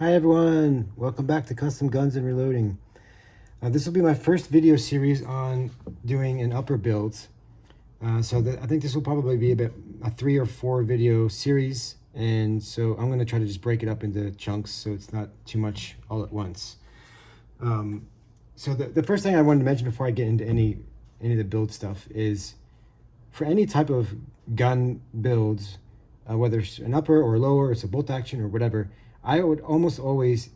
Hi everyone, welcome back to Custom Guns and Reloading. This will be my first video series on doing an upper build. I think this will probably be a 3 or 4 video series, and so I'm going to try to just break it up into chunks so it's not too much all at once. The first thing I wanted to mention before I get into any of the build stuff is for any type of gun builds, whether it's an upper or lower, it's a bolt action or whatever, I would almost always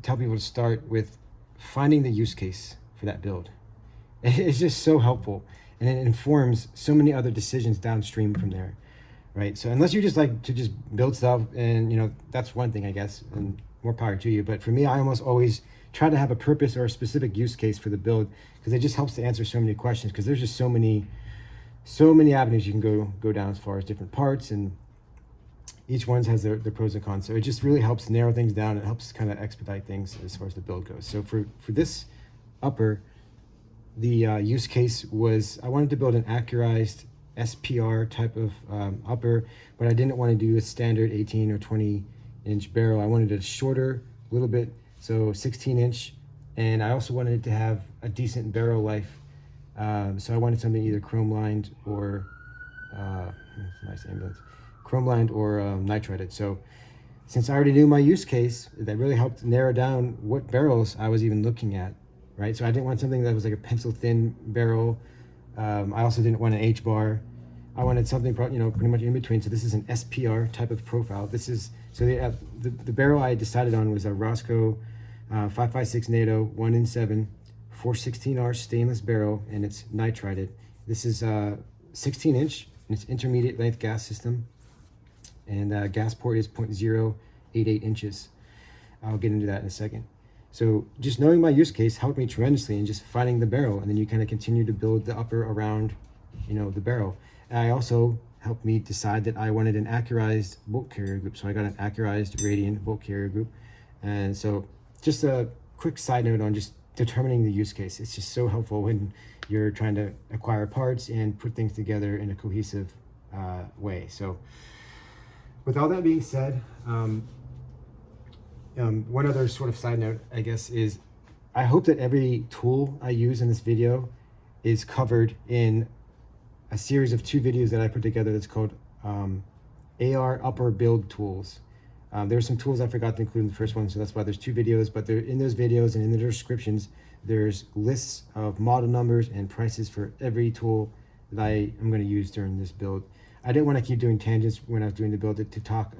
tell people to start with finding the use case for that build. It's just so helpful, and it informs so many other decisions downstream from there, right? So unless you just like to just build stuff, and that's one thing, I guess, and more power to you. But for me, I almost always try to have a purpose or a specific use case for the build, because it just helps to answer so many questions, because there's just so many avenues you can go down as far as different parts, and each one has their pros and cons. So it just really helps narrow things down. It helps kind of expedite things as far as the build goes. So for this upper, the use case was I wanted to build an accurized SPR type of upper, but I didn't want to do a standard 18 or 20 inch barrel. I wanted it shorter a little bit, so 16 inch. And I also wanted it to have a decent barrel life. So I wanted something either chrome lined or nice ambulance. Chrome lined or nitrided. So since I already knew my use case, that really helped narrow down what barrels I was even looking at, right? So I didn't want something that was like a pencil thin barrel. I also didn't want an H bar. I wanted something pretty much in between. So this is an SPR type of profile. This is the barrel I decided on was a Rosco 5.56 NATO 1-in-7 416R stainless barrel, and it's nitrided. This is 16 inch, and it's intermediate length gas system. And gas port is 0.088 inches. I'll get into that in a second. So just knowing my use case helped me tremendously in just finding the barrel, and then you kind of continue to build the upper around, the barrel. And I also helped me decide that I wanted an accurized bolt carrier group. So I got an accurized Radian bolt carrier group. And so just a quick side note on just determining the use case. It's just so helpful when you're trying to acquire parts and put things together in a cohesive way. So with all that being said, one other sort of side note, I guess, is I hope that every tool I use in this video is covered in a series of 2 videos that I put together that's called AR Upper Build Tools. There are some tools I forgot to include in the first one, so that's why there's 2 videos, but in those videos and in the descriptions, there's lists of model numbers and prices for every tool that I am going to use during this build. I didn't want to keep doing tangents when I was doing the build to talk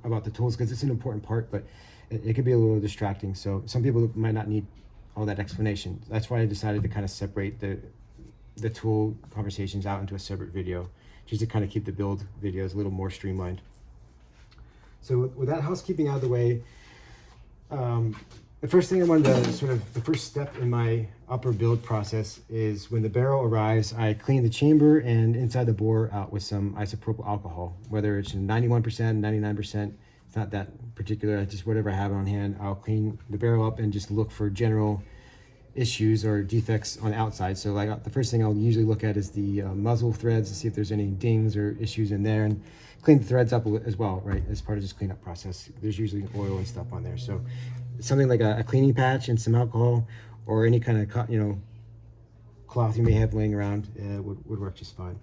about the tools, because it's an important part, but it could be a little distracting. So some people might not need all that explanation. That's why I decided to kind of separate the tool conversations out into a separate video, just to kind of keep the build videos a little more streamlined. So with that housekeeping out of the way, the first thing I wanted to the first step in my upper build process is when the barrel arrives, I clean the chamber and inside the bore out with some isopropyl alcohol, whether it's 91%, 99%, it's not that particular, just whatever I have on hand. I'll clean the barrel up and just look for general issues or defects on the outside. So the first thing I'll usually look at is the muzzle threads to see if there's any dings or issues in there, and clean the threads up as well, right? As part of this cleanup process, there's usually oil and stuff on there. So something like a cleaning patch and some alcohol, or any kind of cloth you may have laying around would work just fine.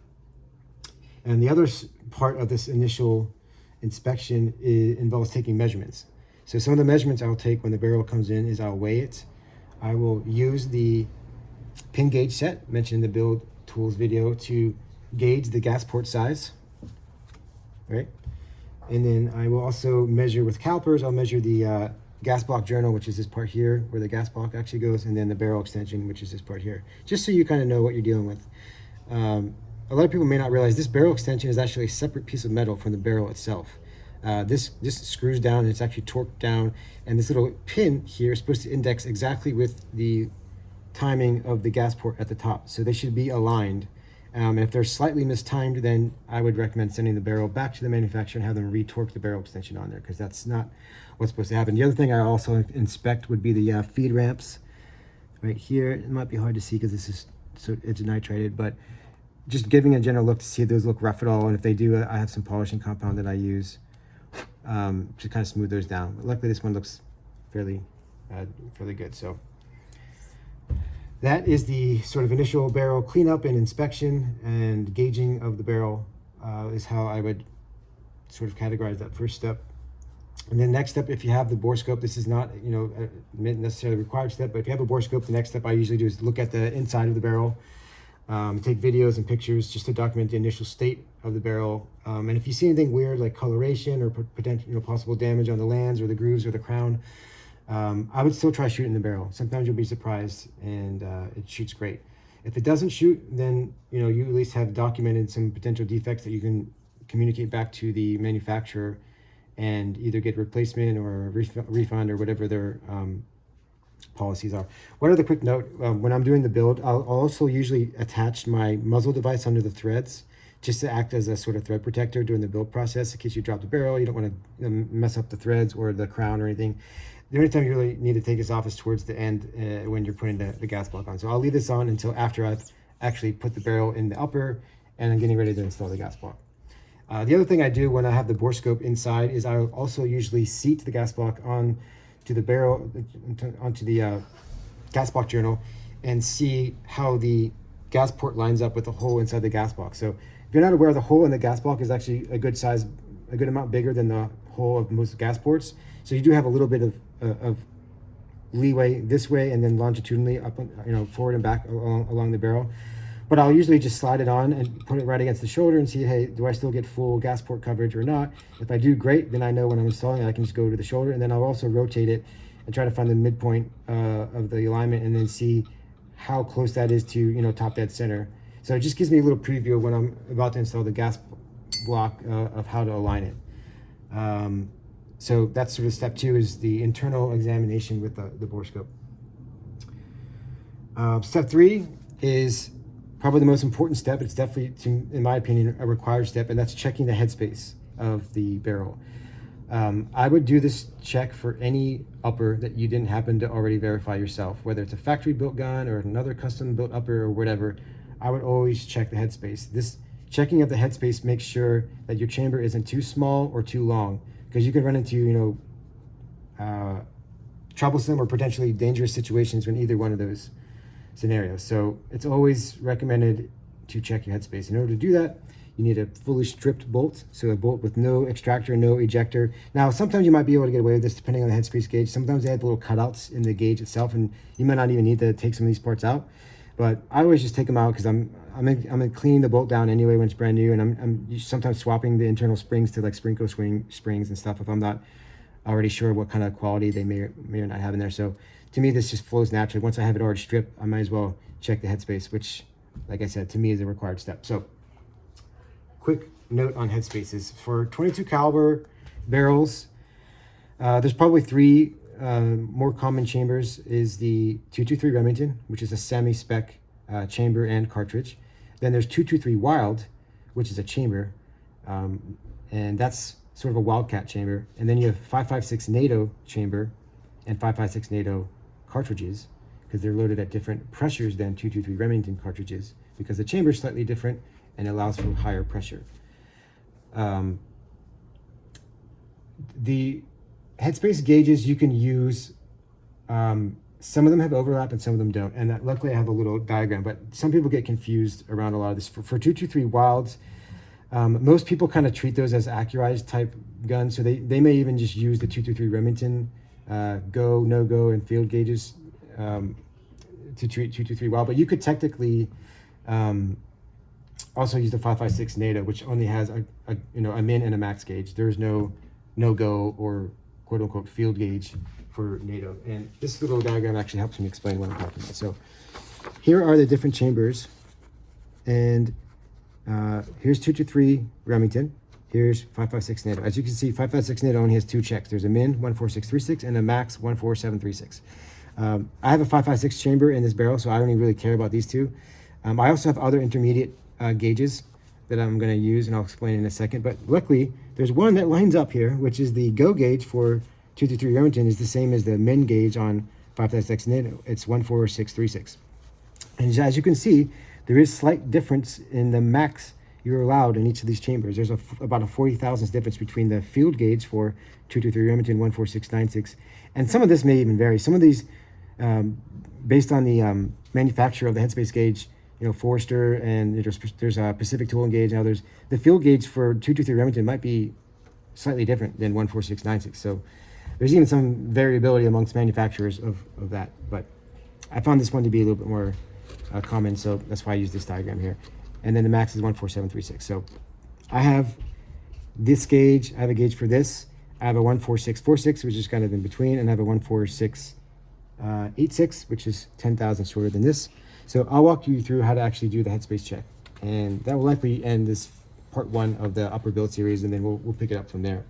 And the other part of this initial inspection involves taking measurements. So some of the measurements I'll take when the barrel comes in is I'll weigh it. I will use the pin gauge set mentioned in the build tools video to gauge the gas port size, right? And then I will also measure with calipers. I'll measure the gas block journal, which is this part here where the gas block actually goes, and then the barrel extension, which is this part here, just so you kind of know what you're dealing with. A lot of people may not realize this barrel extension is actually a separate piece of metal from the barrel itself. This screws down, and it's actually torqued down, and this little pin here is supposed to index exactly with the timing of the gas port at the top, so they should be aligned. And if they're slightly mistimed, then I would recommend sending the barrel back to the manufacturer and have them re-torque the barrel extension on there, because that's not what's supposed to happen. The other thing I also inspect would be the feed ramps right here. It might be hard to see because this is it's nitrided, but just giving a general look to see if those look rough at all, and if they do, I have some polishing compound that I use. to kind of smooth those down. But luckily this one looks fairly good. So that is the sort of initial barrel cleanup and inspection and gauging of the barrel, is how I would sort of categorize that first step. And then next step, if you have the Borescope, this is not, you know, necessarily a required step, but if you have a Borescope, the next step I usually do is look at the inside of the barrel, take videos and pictures just to document the initial state of the barrel. And if you see anything weird like coloration or potential, you know, possible damage on the lands or the grooves or the crown, I would still try shooting the barrel. Sometimes you'll be surprised, and it shoots great. If it doesn't shoot, then, you know, you at least have documented some potential defects that you can communicate back to the manufacturer and either get replacement or refund or whatever their policies are. One other quick note, when I'm doing the build, I'll also usually attach my muzzle device under the threads just to act as a sort of thread protector during the build process in case you drop the barrel. You don't want to mess up the threads or the crown or anything. The only time you really need to take this off is towards the end when you're putting the gas block on. So I'll leave this on until after I've actually put the barrel in the upper and I'm getting ready to install the gas block. The other thing I do when I have the Borescope inside is I also usually seat the gas block onto the barrel, onto the gas block journal, and see how the gas port lines up with the hole inside the gas block. So if you're not aware, the hole in the gas block is actually a good size, a good amount bigger than the hole of most gas ports. So you do have a little bit of leeway this way and then longitudinally up, you know, forward and back along the barrel. But I'll usually just slide it on and put it right against the shoulder and see, hey, do I still get full gas port coverage or not? If I do, great. Then I know when I'm installing it, I can just go to the shoulder, and then I'll also rotate it and try to find the midpoint of the alignment and then see how close that is to, you know, top dead center. So it just gives me a little preview of when I'm about to install the gas block of how to align it. So that's sort of step 2, is the internal examination with the Borescope. Step 3 is probably the most important step. It's definitely, in my opinion, a required step, and that's checking the headspace of the barrel. I would do this check for any upper that you didn't happen to already verify yourself, whether it's a factory built gun or another custom built upper or whatever. I would always check the headspace. This checking of the headspace makes sure that your chamber isn't too small or too long, because you can run into, you know, troublesome or potentially dangerous situations in either one of those scenarios. So it's always recommended to check your headspace. In order to do that, you need a fully stripped bolt, so a bolt with no extractor, no ejector. Now, sometimes you might be able to get away with this depending on the headspace gauge. Sometimes they have little cutouts in the gauge itself, and you might not even need to take some of these parts out. But I always just take them out because I'm cleaning the bolt down anyway when it's brand new, and I'm sometimes swapping the internal springs to like Sprinko springs and stuff if I'm not already sure what kind of quality they may or not have in there. So to me, this just flows naturally. Once I have it already stripped, I might as well check the headspace, which, like I said, to me is a required step. So quick note on headspaces. For 22 caliber barrels, there's probably 3 more common chambers. Is the 223 Remington, which is a semi-spec chamber and cartridge. Then there's 223 Wild, which is a chamber, and that's sort of a wildcat chamber. And then you have 5.56 NATO chamber and 5.56 NATO cartridges, because they're loaded at different pressures than 223 Remington cartridges, because the chamber is slightly different and allows for higher pressure. The headspace gauges you can use, some of them have overlap and some of them don't. And luckily I have a little diagram, but some people get confused around a lot of this. For 223 Wilds, most people kind of treat those as accurized type guns. So they may even just use the 223 Remington go, no go, and field gauges to treat 223 Wild. But you could technically also use the 5.56 NATO, which only has a min and a max gauge. There's no go or quote unquote field gauge for NATO. And this little diagram actually helps me explain what I'm talking about. So here are the different chambers, and here's 223 Remington. Here's 5.56 NATO. As you can see, 5.56 NATO only has 2 checks. There's a min 14636 and a max 14736. I have a 5.56 chamber in this barrel, so I don't even really care about these 2. I also have other intermediate gauges that I'm going to use, and I'll explain in a second. But luckily, there's one that lines up here, which is the go gauge for 223 Remington is the same as the min gauge on 5.56 NATO. It's 14636. And as you can see, there is slight difference in the max. you're allowed in each of these chambers. There's about a 40 thousandths difference between the field gauge for 223 Remington 14696, and some of this may even vary. Some of these, based on the manufacturer of the Headspace gauge, you know, Forrester, and there's a Pacific Tool and Gauge and others. The field gauge for 223 Remington might be slightly different than 14696. So there's even some variability amongst manufacturers of that. But I found this one to be a little bit more common, so that's why I use this diagram here. And then the max is 14736. So I have this gauge. I have a gauge for this. I have a 14646, which is kind of in between, and I have a 14686, which is 10 thousandths shorter than this. So I'll walk you through how to actually do the Headspace check, and that will likely end this part 1 of the upper build series, and then we'll pick it up from there.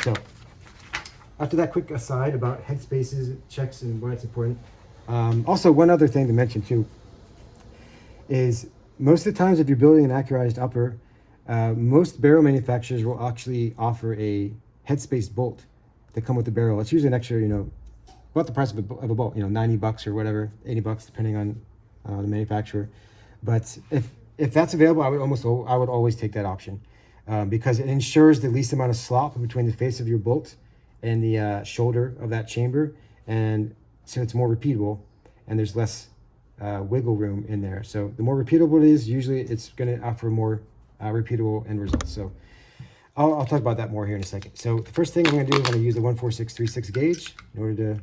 So after that quick aside about Headspaces, checks, and why it's important, also one other thing to mention too is most of the times if you're building an accurized upper, most barrel manufacturers will actually offer a Headspace bolt that come with the barrel. It's usually an extra, you know, about the price of a bolt, you know, 90 bucks or whatever, 80 bucks depending on the manufacturer. But if that's available, I would always take that option, because it ensures the least amount of slop between the face of your bolt and the shoulder of that chamber, and so it's more repeatable and there's less wiggle room in there. So the more repeatable it is, usually it's going to offer more repeatable end results. So I'll talk about that more here in a second. So the first thing I'm going to do is I'm going to use the 14636 gauge. In order to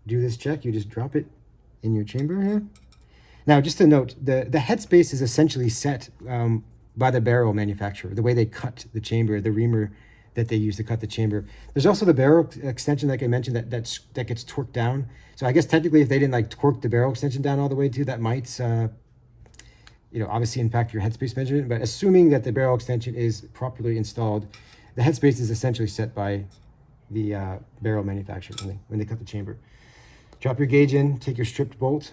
do this check, you just drop it in your chamber here. Now, just to note, the Headspace is essentially set by the barrel manufacturer, the way they cut the chamber, the reamer that they use to cut the chamber. There's also the barrel extension, like I mentioned, that gets torqued down. So I guess technically if they didn't like torque the barrel extension down all the way too, that might you know, obviously impact your Headspace measurement. But assuming that the barrel extension is properly installed, the Headspace is essentially set by the barrel manufacturer when they cut the chamber. Drop your gauge in, take your stripped bolt,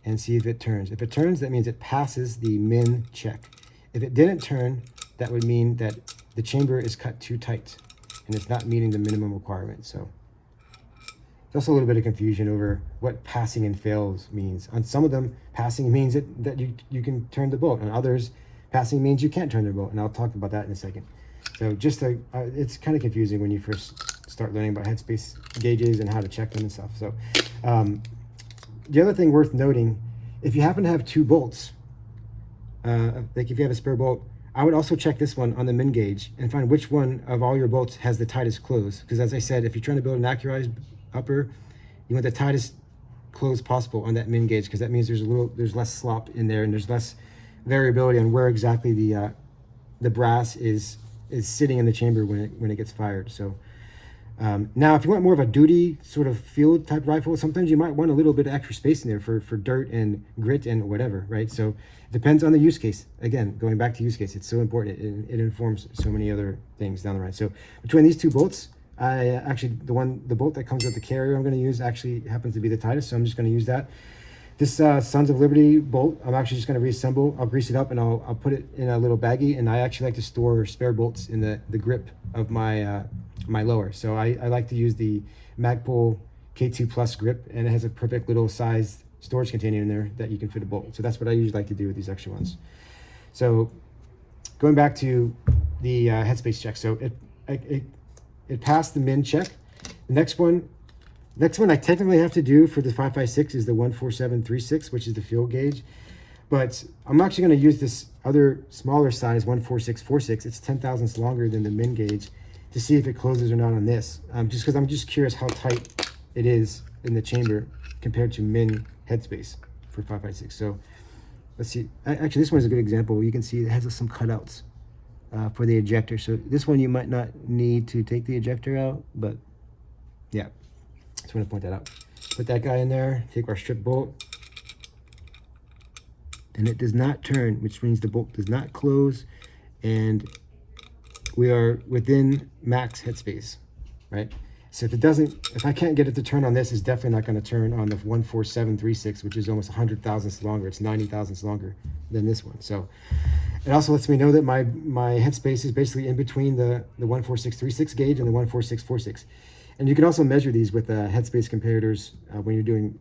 and see if it turns. If it turns, that means it passes the min check. If it didn't turn, that would mean that the chamber is cut too tight and it's not meeting the minimum requirement. So there's also a little bit of confusion over what passing and fails means. On some of them, passing means that you can turn the bolt. On others, passing means you can't turn the bolt, and I'll talk about that in a second. So just it's kind of confusing when you first start learning about Headspace gauges and how to check them and stuff. So the other thing worth noting, if you happen to have 2 bolts, like if you have a spare bolt, I would also check this one on the min gauge and find which one of all your bolts has the tightest close. Because as I said, if you're trying to build an accurized upper, you want the tightest close possible on that min gauge, because that means there's less slop in there and there's less variability on where exactly the brass is sitting in the chamber when it gets fired. So now if you want more of a duty sort of field type rifle, sometimes you might want a little bit of extra space in there for dirt and grit and whatever, right? So it depends on the use case. Again, going back to use case, it's so important. It informs so many other things down the road. So between these 2 bolts, I actually, the bolt that comes with the carrier I'm going to use actually happens to be the tightest, so I'm just going to use that. This Sons of Liberty bolt, I'm actually just going to reassemble. I'll grease it up and I'll put it in a little baggie, and I actually like to store spare bolts in the grip of my my lower. So I like to use the Magpul K2 Plus grip, and it has a perfect little sized storage container in there that you can fit a bolt. So that's what I usually like to do with these extra ones. So going back to the Headspace check, so it passed the min check. The next one I technically have to do for the 5.56 is the 14736, which is the field gauge. But I'm actually going to use this other smaller size 14646. It's 10 thousandths longer than the min gauge, to see if it closes or not on this. Just because I'm just curious how tight it is in the chamber compared to min Headspace for 5.56. So let's see. Actually, this one is a good example. You can see it has some cutouts for the ejector. So this one you might not need to take the ejector out, but yeah, just want to point that out. Put that guy in there, take our strip bolt, and it does not turn, which means the bolt does not close, and we are within max Headspace, right? So if I can't get it to turn on this, it's definitely not going to turn on the 14736, which is almost 100 thousandths longer. It's 90 thousandths longer than this one. So it also lets me know that my Headspace is basically in between the 14636 gauge and the 14646. And you can also measure these with Headspace comparators when you're doing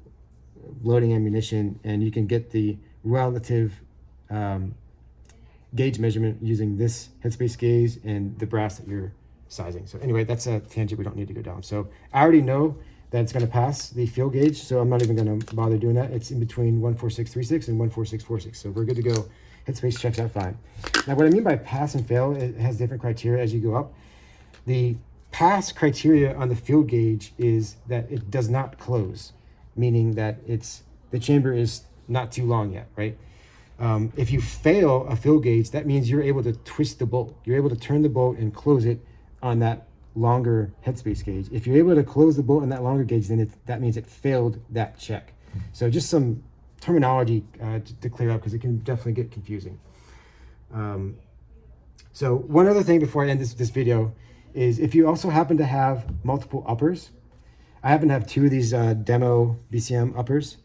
loading ammunition, and you can get the relative gauge measurement using this Headspace gauge and the brass that you're sizing. So anyway, that's a tangent we don't need to go down. So I already know that it's going to pass the field gauge, so I'm not even going to bother doing that. It's in between 14636 and 14646, so we're good to go. Headspace checks out fine. Now, what I mean by pass and fail, it has different criteria as you go up. The pass criteria on the field gauge is that it does not close, meaning that the chamber is not too long yet, right? If you fail a field gauge, that means you're able to twist the bolt. You're able to turn the bolt and close it on that longer Headspace gauge. If you're able to close the bolt on that longer gauge, then that means it failed that check. So just some terminology to clear up, because it can definitely get confusing. So one other thing before I end this video is, if you also happen to have multiple uppers, I happen to have 2 of these demo BCM uppers.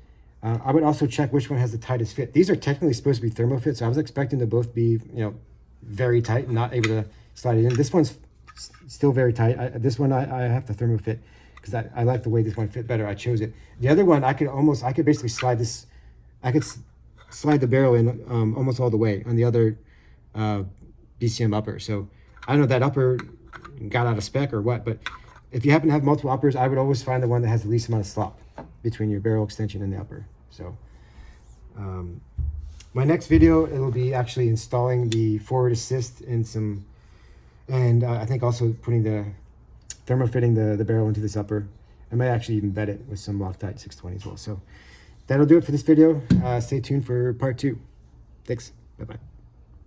I would also check which one has the tightest fit. These are technically supposed to be thermofit, so I was expecting to both be, very tight and not able to slide it in. This one's still very tight. This one I have to thermofit because I like the way this one fit better. I chose it. The other one I could basically slide this. I could slide the barrel in almost all the way on the other BCM upper. So I don't know if that upper got out of spec or what, but if you happen to have multiple uppers, I would always find the one that has the least amount of slop between your barrel extension and the upper. So my next video, it'll be actually installing the forward assist and I think also putting thermofitting the barrel into this upper. I might actually even bed it with some Loctite 620 as well. So that'll do it for this video. Stay tuned for part 2. Thanks. Bye-bye.